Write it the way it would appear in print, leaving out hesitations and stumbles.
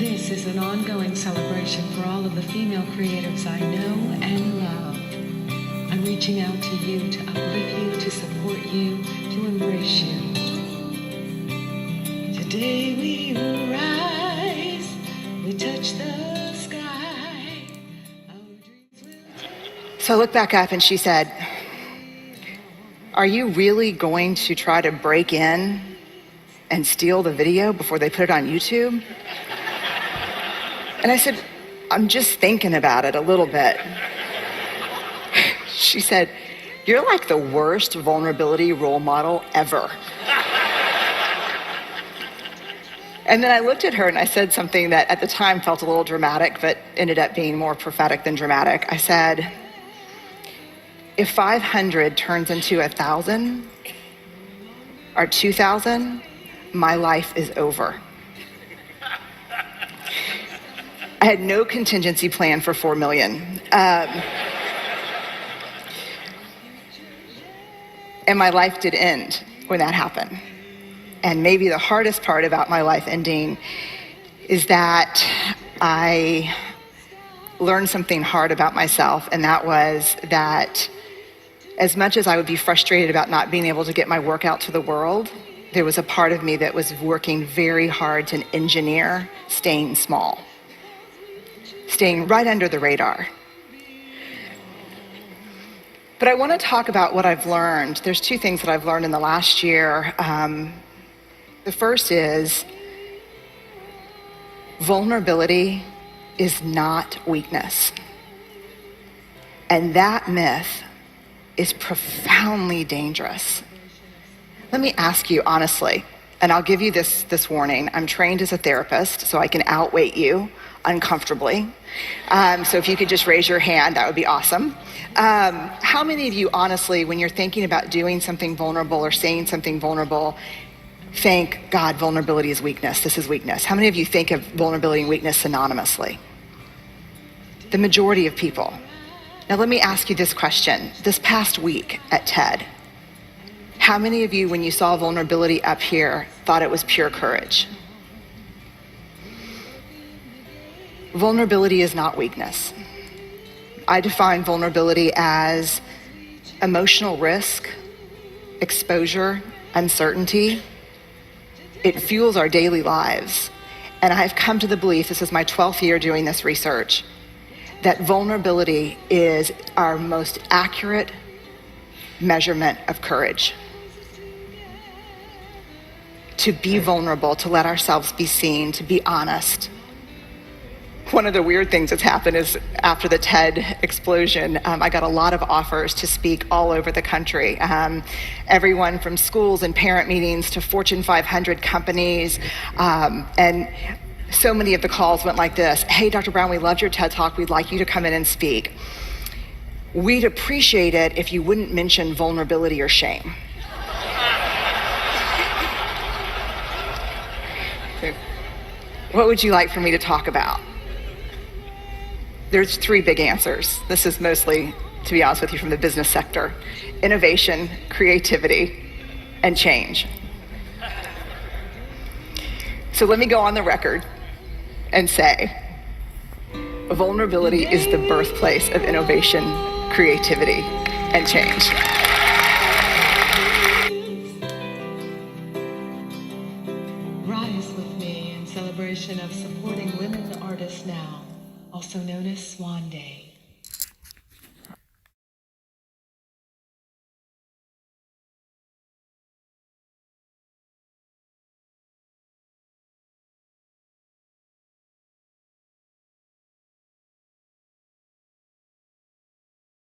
This is an ongoing celebration for all of the female creatives I know and love. I'm reaching out to you to uplift you, to support you, to embrace you. Today we rise, we touch the sky. So I looked back up and she said, "Are you really going to try to break in and steal the video before they put it on YouTube?" And I said, "I'm just thinking about it a little bit." She said, "You're like the worst vulnerability role model ever." And then I looked at her and I said something that at the time felt a little dramatic, but ended up being more prophetic than dramatic. I said, if 500 turns into 1,000 or 2,000, my life is over. I had no contingency plan for 4 million. And my life did end when that happened. And maybe the hardest part about my life ending is that I learned something hard about myself, and that was that as much as I would be frustrated about not being able to get my work out to the world, there was a part of me that was working very hard to engineer staying small, staying right under the radar. But I want to talk about what I've learned. There's 2 things that I've learned in the last year. The first is vulnerability is not weakness. And that myth is profoundly dangerous. Let me ask you honestly, and I'll give you this warning. I'm trained as a therapist, so I can outweight you uncomfortably. So if you could just raise your hand, that would be awesome. How many of you honestly, when you're thinking about doing something vulnerable or saying something vulnerable, think, God, vulnerability is weakness, this is weakness? How many of you think of vulnerability and weakness synonymously? The majority of people. Now let me ask you this question. This past week at TED, how many of you, when you saw vulnerability up here, thought it was pure courage? Vulnerability is not weakness. I define vulnerability as emotional risk, exposure, uncertainty. It fuels our daily lives. And I've come to the belief, this is my 12th year doing this research, that vulnerability is our most accurate measurement of courage. To be vulnerable, to let ourselves be seen, to be honest. One of the weird things that's happened is after the TED explosion, I got a lot of offers to speak all over the country. Everyone from schools and parent meetings to Fortune 500 companies. And so many of the calls went like this. Hey, Dr. Brown, we loved your TED Talk. We'd like you to come in and speak. We'd appreciate it if you wouldn't mention vulnerability or shame. What would you like for me to talk about? There's 3 big answers. This is mostly, to be honest with you, from the business sector. Innovation, creativity, and change. So let me go on the record and say, vulnerability is the birthplace of innovation, creativity, and change. Rise with me in celebration of supporting women artists now, also known as SWANDay.